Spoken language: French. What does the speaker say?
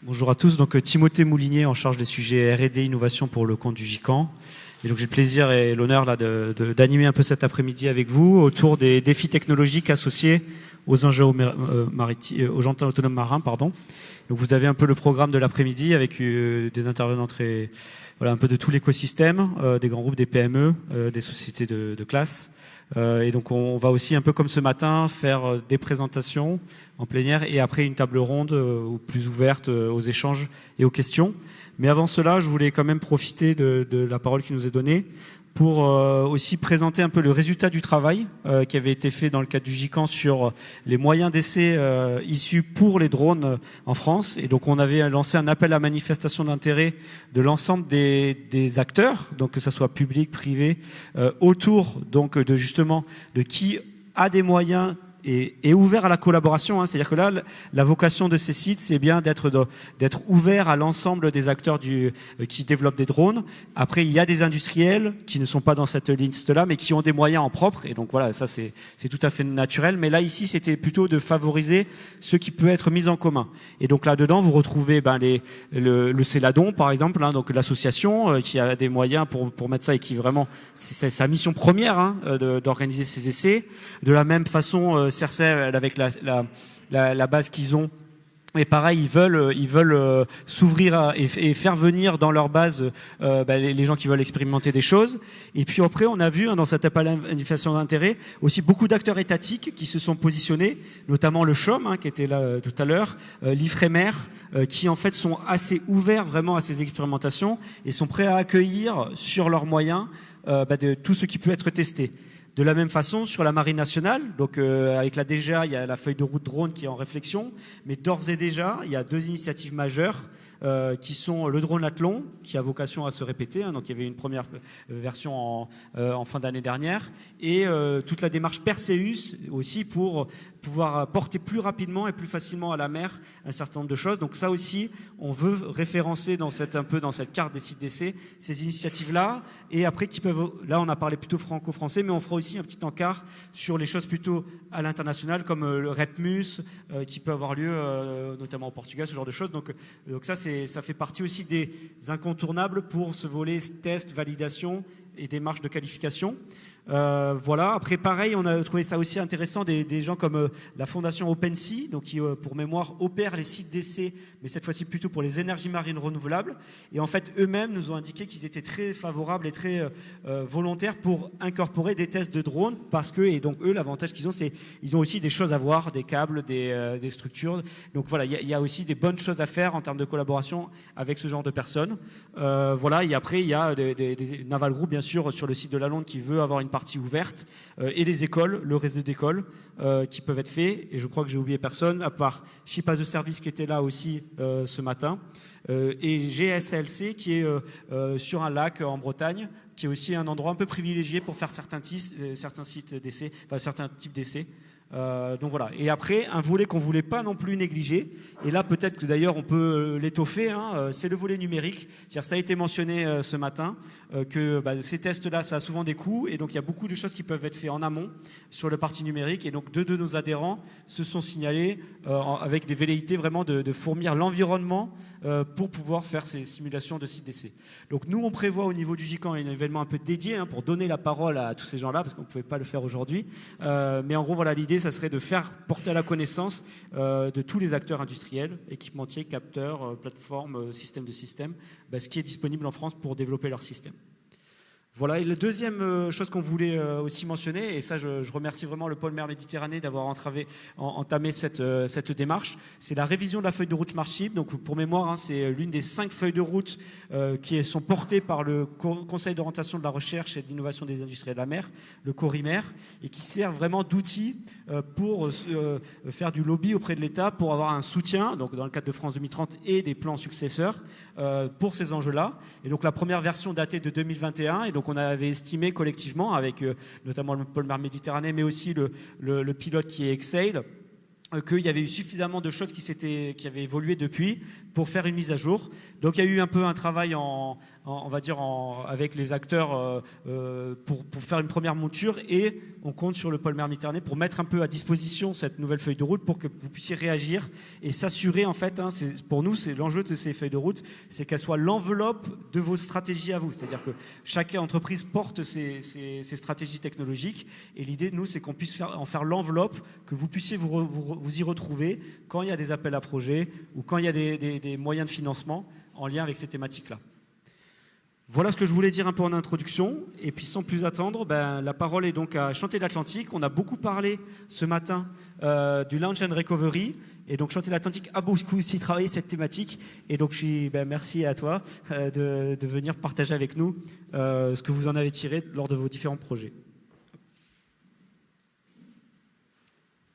Bonjour à tous, donc Timothée Moulinier en charge des sujets R&D innovation pour le compte du GICAN. Et donc j'ai le plaisir et l'honneur là d'animer un peu cet après-midi avec vous autour des défis technologiques associés aux engins aux engins autonomes marins, pardon. Donc vous avez un peu le programme de l'après-midi avec des intervenants un peu de tout l'écosystème, des grands groupes, des PME, des sociétés de classe. Et donc on va aussi un peu comme ce matin faire des présentations en plénière et après une table ronde plus ouverte aux échanges et aux questions. Mais avant cela, je voulais quand même profiter de la parole qui nous est donnée pour aussi présenter un peu le résultat du travail qui avait été fait dans le cadre du GICAN sur les moyens d'essai issus pour les drones en France. Et donc on avait lancé un appel à manifestation d'intérêt de l'ensemble des acteurs, donc que ce soit public, privé, autour donc de qui a des moyens et ouvert à la collaboration, hein. C'est-à-dire que là, la vocation de ces sites, c'est bien d'être ouvert à l'ensemble des acteurs qui développent des drones. Après, il y a des industriels qui ne sont pas dans cette liste-là, mais qui ont des moyens en propre. Et donc voilà, ça c'est tout à fait naturel. Mais là, ici, c'était plutôt de favoriser ce qui peut être mis en commun. Et donc là-dedans, vous retrouvez le Céladon, par exemple, hein, donc l'association qui a des moyens pour mettre ça et qui vraiment, c'est sa mission première, hein, d'organiser ces essais. De la même façon, Cercel, avec la base qu'ils ont. Et pareil, ils veulent s'ouvrir et faire venir dans leur base les gens qui veulent expérimenter des choses. Et puis après, on a vu dans cette appel à manifestation d'intérêt aussi beaucoup d'acteurs étatiques qui se sont positionnés, notamment le CHOM, hein, qui était là tout à l'heure, l'Ifremer, qui en fait sont assez ouverts vraiment à ces expérimentations et sont prêts à accueillir sur leurs moyens de tout ce qui peut être testé. De la même façon, sur la Marine nationale, donc avec la DGA, il y a la feuille de route drone qui est en réflexion, mais d'ores et déjà, il y a deux initiatives majeures qui sont le drone Athlon, qui a vocation à se répéter, hein, donc il y avait une première version en fin d'année dernière, et toute la démarche Perseus aussi pour pouvoir porter plus rapidement et plus facilement à la mer un certain nombre de choses. Donc ça aussi, on veut référencer dans cette carte des sites d'essai ces initiatives-là, et après qui peuvent, là on a parlé plutôt franco-français, mais on fera aussi un petit encart sur les choses plutôt à l'international, comme le REPMUS, qui peut avoir lieu notamment au Portugal, ce genre de choses. Donc ça fait partie aussi des incontournables pour ce volet test, validation et démarche de qualification. Voilà. Après, pareil, on a trouvé ça aussi intéressant des gens comme la fondation OpenSea, donc qui, pour mémoire, opère les sites d'essai, mais cette fois-ci plutôt pour les énergies marines renouvelables. Et en fait, eux-mêmes nous ont indiqué qu'ils étaient très favorables et très volontaires pour incorporer des tests de drones, parce que, et donc eux, l'avantage qu'ils ont, c'est ils ont aussi des choses à voir, des câbles, des structures. Donc voilà, il y a aussi des bonnes choses à faire en termes de collaboration avec ce genre de personnes. Voilà. Et après, il y a des Naval Group, bien sûr, sur le site de la Londe qui veut avoir une partie ouverte, et les écoles, le réseau d'écoles qui peuvent être faits. Et je crois que j'ai oublié personne, à part Ship as a Service qui était là aussi ce matin, et GSLC qui est sur un lac en Bretagne, qui est aussi un endroit un peu privilégié pour faire certains sites d'essai, enfin certains types d'essais. Donc voilà. Et après, un volet qu'on ne voulait pas non plus négliger, et là peut-être que d'ailleurs on peut l'étoffer, hein, c'est le volet numérique. C'est-à-dire, ça a été mentionné ce matin, que ces tests-là, ça a souvent des coûts, et donc il y a beaucoup de choses qui peuvent être faites en amont sur le parti numérique, et donc deux de nos adhérents se sont signalés avec des velléités vraiment de fournir l'environnement pour pouvoir faire ces simulations de sites d'essai. Donc nous, on prévoit au niveau du GICAN un événement un peu dédié, hein, pour donner la parole à tous ces gens-là, parce qu'on ne pouvait pas le faire aujourd'hui. Mais en gros, voilà, l'idée, ça serait de faire porter à la connaissance de tous les acteurs industriels, équipementiers, capteurs, plateformes, systèmes de systèmes, ce qui est disponible en France pour développer leur système. Voilà. Et la deuxième chose qu'on voulait aussi mentionner, et ça je remercie vraiment le pôle mer Méditerranée d'avoir entamé cette démarche, c'est la révision de la feuille de route Smartship. Donc pour mémoire, hein, c'est l'une des 5 feuilles de route qui sont portées par le Conseil d'orientation de la recherche et de l'innovation des industries de la mer, le CORIMER, et qui sert vraiment d'outil pour faire du lobby auprès de l'État pour avoir un soutien, donc dans le cadre de France 2030 et des plans successeurs pour ces enjeux-là. Et donc la première version datée de 2021, et donc on avait estimé collectivement avec notamment le pôle mer Méditerranée, mais aussi le pilote qui est Exhale, qu'il y avait eu suffisamment de choses qui avaient évolué depuis pour faire une mise à jour. Donc il y a eu un peu un travail on va dire avec les acteurs pour faire une première monture, et on compte sur le pôle Méditerranée pour mettre un peu à disposition cette nouvelle feuille de route pour que vous puissiez réagir et s'assurer en fait, pour nous c'est l'enjeu de ces feuilles de route, c'est qu'elles soient l'enveloppe de vos stratégies à vous. C'est-à-dire que chaque entreprise porte ses stratégies technologiques, et l'idée nous c'est qu'on puisse en faire l'enveloppe, que vous puissiez vous y retrouver quand il y a des appels à projets ou quand il y a des moyens de financement en lien avec ces thématiques-là. Voilà ce que je voulais dire un peu en introduction. Et puis sans plus attendre, la parole est donc à Chantier de l'Atlantique. On a beaucoup parlé ce matin du Launch and Recovery. Et donc Chantier de l'Atlantique a beaucoup aussi travaillé cette thématique. Et donc merci à toi de venir partager avec nous ce que vous en avez tiré lors de vos différents projets.